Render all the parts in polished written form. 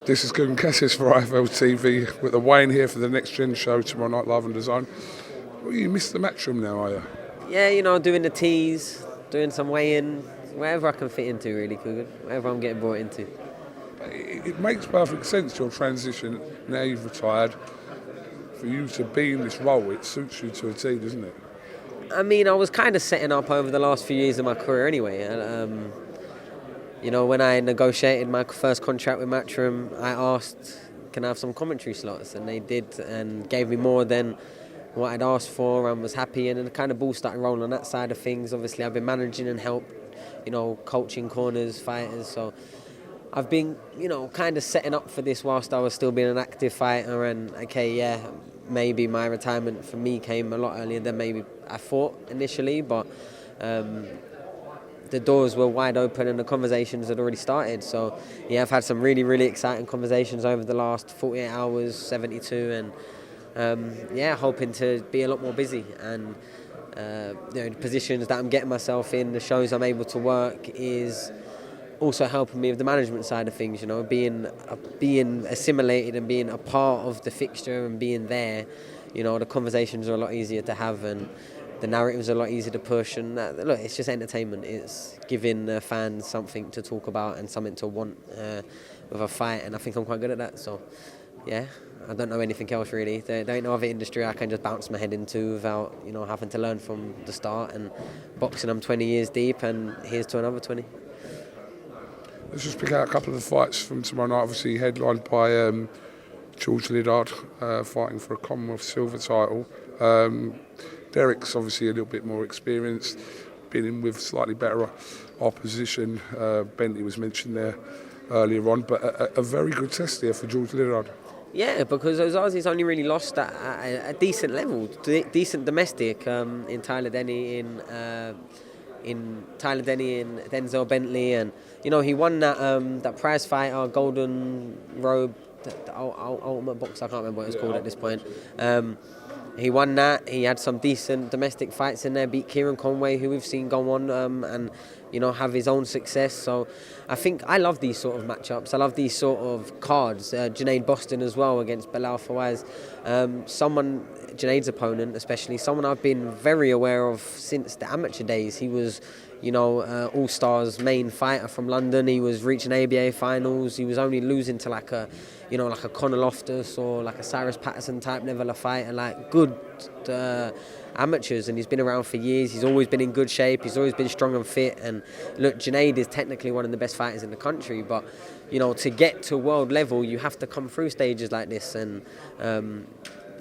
This is Kugan Cassius for IFLTV with the Wayne here for the NXTGEN show tomorrow night live on DAZN. Well, you missed the matchroom now, are you? Yeah, you know, doing the teas, doing some weigh-in, wherever I can fit into really, Kugan, wherever I'm getting brought into. It makes perfect sense, your transition, now you've retired. For you to be in this role, it suits you to a T, doesn't it? I mean, I was kind of setting up over the last few years of my career anyway. And, you know, when I negotiated my first contract with Matchroom, I asked, can I have some commentary slots? And they did, and gave me more than what I'd asked for, and was happy. And then the kind of ball started rolling on that side of things. Obviously, I've been managing and helped, you know, coaching corners, fighters. So I've been, you know, kind of setting up for this whilst I was still being an active fighter. And, okay, yeah, maybe my retirement for me came a lot earlier than maybe I thought initially, but the doors were wide open and the conversations had already started. So yeah, I've had some really, really exciting conversations over the last 48 hours, 72, and yeah, hoping to be a lot more busy. And you know, the positions that I'm getting myself in, the shows I'm able to work, is also helping me with the management side of things. You know, being assimilated and being a part of the fixture and being there. You know, the conversations are a lot easier to have, and the narratives are a lot easier to push. And look, it's just entertainment. It's giving fans something to talk about and something to want with a fight, and I think I'm quite good at that. So yeah, I don't know anything else really. There ain't no other industry I can just bounce my head into without, you know, having to learn from the start. And boxing, I'm 20 years deep, and here's to another 20. Let's just pick out a couple of the fights from tomorrow night. Obviously headlined by George Liddard fighting for a Commonwealth silver title. Derek's obviously a little bit more experienced, been in with slightly better opposition. Bentley was mentioned there earlier on, but a very good test there for George Liddard. Yeah, because Ozazzi's only really lost at a decent level, decent domestic in Tyler Denny, in Denzel Bentley, and you know, he won that prize fight, our Golden Robe, the Ultimate Box, I can't remember what it's called at this point. He won that. He had some decent domestic fights in there, beat Kieran Conway, who we've seen go on and, you know, have his own success. So I think I love these sort of matchups. I love these sort of cards. Junaid Boston as well against Belal Fawaz. Junaid's opponent especially, someone I've been very aware of since the amateur days. He was, you know, All-Stars main fighter from London. He was reaching ABA finals. He was only losing to like a Conor Loftus or like a Cyrus Patterson type level of fighter, like good amateurs, and he's been around for years. He's always been in good shape. He's always been strong and fit. And look, Junaid is technically one of the best fighters in the country, but you know, to get to world level, you have to come through stages like this, and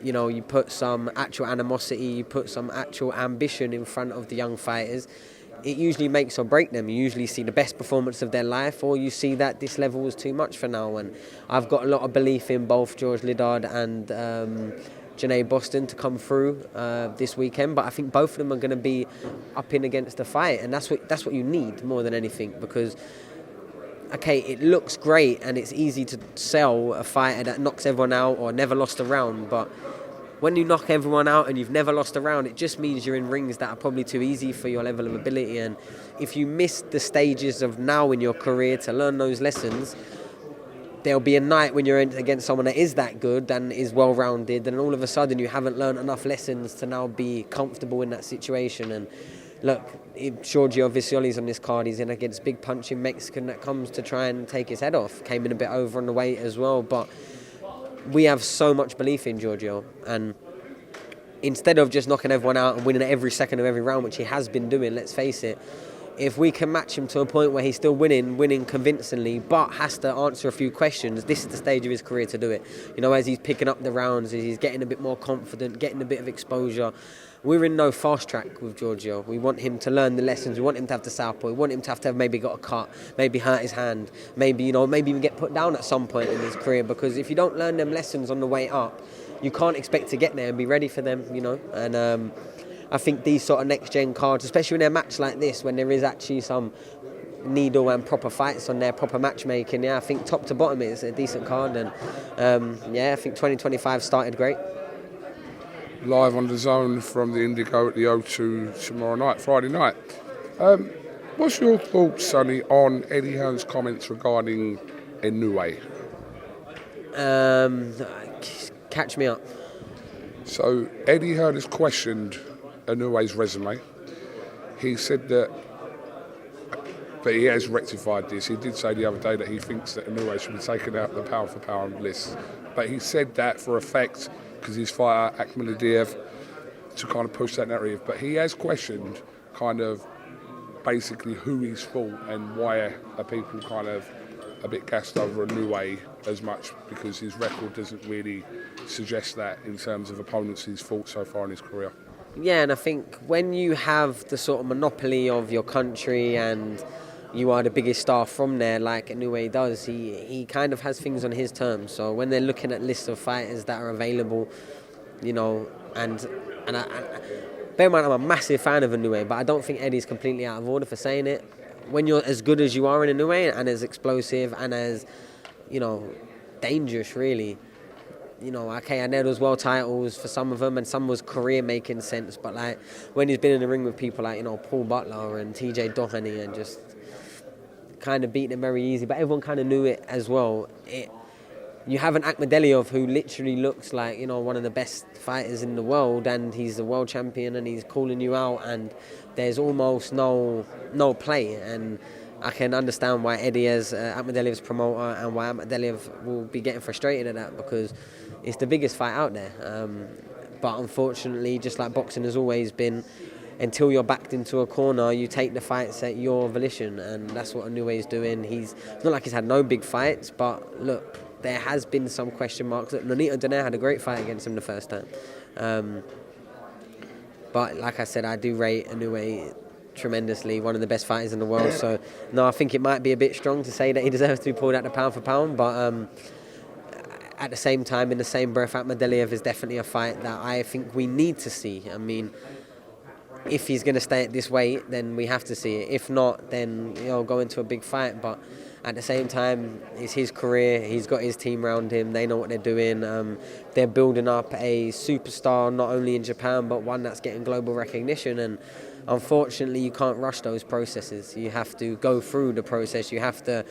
you know, you put some actual animosity, you put some actual ambition in front of the young fighters. It usually makes or break them. You usually see the best performance of their life, or you see that this level was too much for now. And I've got a lot of belief in both George Liddard and Junaid Boston to come through this weekend. But I think both of them are going to be up in against the fight, and that's what you need more than anything. Because okay, it looks great and it's easy to sell a fighter that knocks everyone out or never lost a round, but when you knock everyone out and you've never lost a round, it just means you're in rings that are probably too easy for your level of ability. And if you miss the stages of now in your career to learn those lessons, there'll be a night when you're against someone that is that good and is well-rounded, and all of a sudden you haven't learned enough lessons to now be comfortable in that situation. And look, Giorgio Visioli's on this card. He's in against big punching Mexican that comes to try and take his head off. Came in a bit over on the weight as well, but we have so much belief in Giorgio, and instead of just knocking everyone out and winning every second of every round, which he has been doing, let's face it, if we can match him to a point where he's still winning convincingly, but has to answer a few questions, this is the stage of his career to do it. You know, as he's picking up the rounds, as he's getting a bit more confident, getting a bit of exposure. We're in no fast track with Giorgio. We want him to learn the lessons. We want him to have the southpaw. We want him to have maybe got a cut, maybe hurt his hand, maybe even get put down at some point in his career. Because if you don't learn them lessons on the way up, you can't expect to get there and be ready for them, you know. And I think these sort of next-gen cards, especially in a match like this, when there is actually some needle and proper fights on there, proper matchmaking, yeah, I think top to bottom it's a decent card. And yeah, I think 2025 started great. Live on DAZN from the Indigo at the O2 tomorrow night, Friday night. What's your thoughts, Sonny, on Eddie Hearn's comments regarding Inoue? Catch me up. So Eddie Hearn has questioned Inoue's resume. He said that, but he has rectified this. He did say the other day that he thinks that Inoue should be taken out of the pound for pound list. But he said that for effect because his fighter Akhmadaliev to kind of push that narrative. But he has questioned kind of basically who he's fought and why are people kind of a bit gassed over Inoue as much, because his record doesn't really suggest that in terms of opponents he's fought so far in his career. Yeah, and I think when you have the sort of monopoly of your country and you are the biggest star from there, like Inoue does, he kind of has things on his terms. So when they're looking at lists of fighters that are available, you know, and bear in mind I'm a massive fan of Inoue, but I don't think Eddie's completely out of order for saying it. When you're as good as you are in Inoue and as explosive and as, you know, dangerous really, you know, okay, I know there was world titles for some of them and some was career-making sense, but like when he's been in the ring with people like, you know, Paul Butler and TJ Doheny and just kind of beating him very easy, but everyone kind of knew it as well. You have an Akhmadaliev who literally looks like, you know, one of the best fighters in the world, and he's the world champion and he's calling you out, and there's almost no play. And I can understand why Eddie as Akhmadaliev's promoter and why Akhmadaliev will be getting frustrated at that, because it's the biggest fight out there. But unfortunately, just like boxing has always been, until you're backed into a corner, you take the fights at your volition, and that's what Inoue is doing. It's not like he's had no big fights, but look, there has been some question marks. Nonito Donaire had a great fight against him the first time. But like I said, I do rate Inoue tremendously, one of the best fighters in the world. So, no, I think it might be a bit strong to say that he deserves to be pulled out the pound for pound, but at the same time, in the same breath, Akhmadaliev is definitely a fight that I think we need to see. I mean, if he's going to stay at this weight, then we have to see it. If not, then, you know, go into a big fight. But at the same time, it's his career. He's got his team around him. They know what they're doing. They're building up a superstar, not only in Japan, but one that's getting global recognition. And unfortunately, you can't rush those processes. You have to go through the process. You have to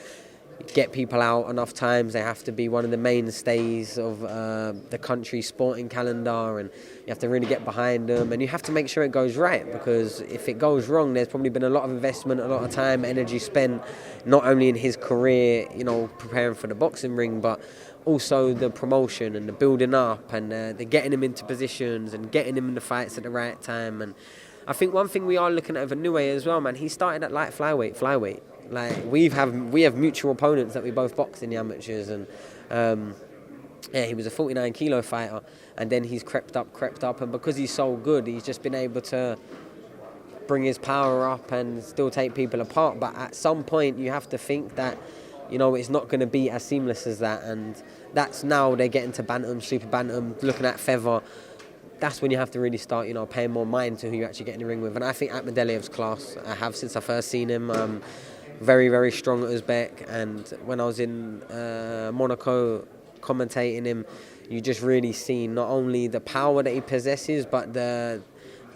get people out enough times. They have to be one of the mainstays of the country's sporting calendar, and you have to really get behind them, and you have to make sure it goes right, because if it goes wrong, there's probably been a lot of investment, a lot of time, energy spent, not only in his career, you know, preparing for the boxing ring, but also the promotion and the building up and the getting him into positions and getting him in the fights at the right time. And I think one thing we are looking at with Inoue as well, man, he started at light flyweight. Like we have mutual opponents that we both box in the amateurs, and he was a 49 kilo fighter, and then he's crept up, and because he's so good, he's just been able to bring his power up and still take people apart. But at some point, you have to think that, you know, it's not going to be as seamless as that, and that's now they're getting to bantam, super bantam, looking at feather. That's when you have to really start, you know, paying more mind to who you actually get in the ring with. And I think Akhmadaliev's class. I have since I first seen him. Very, very strong at Uzbek, and when I was in Monaco commentating him, you just really see not only the power that he possesses, but the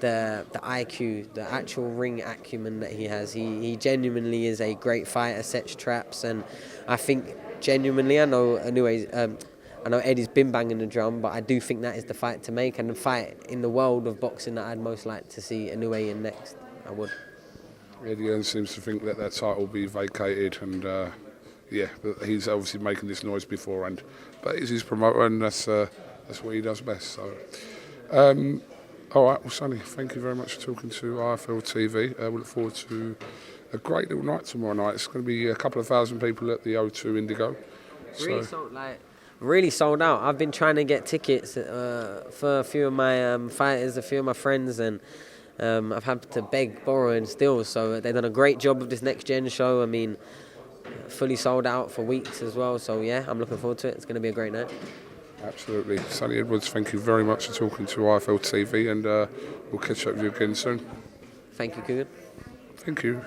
IQ, the actual ring acumen that he has. He genuinely is a great fighter, sets traps, and I think genuinely, I know Eddie's been banging the drum, but I do think that is the fight to make, and the fight in the world of boxing that I'd most like to see Inoue in next. I would. Eddie Hearn seems to think that title will be vacated, and he's obviously making this noise beforehand. But he's his promoter, and that's what he does best. So, all right, well, Sonny, thank you very much for talking to IFL TV. We look forward to a great little night tomorrow night. It's going to be a couple of thousand people at the O2 Indigo. Really sold out. I've been trying to get tickets for a few of my fighters, a few of my friends, and I've had to beg, borrow and steal, so they've done a great job of this NXTGEN show. I mean, fully sold out for weeks as well, so yeah, I'm looking forward to it. It's going to be a great night. Absolutely. Sonny Edwards, thank you very much for talking to IFL TV, and we'll catch up with you again soon. Thank you, Kugan. Thank you.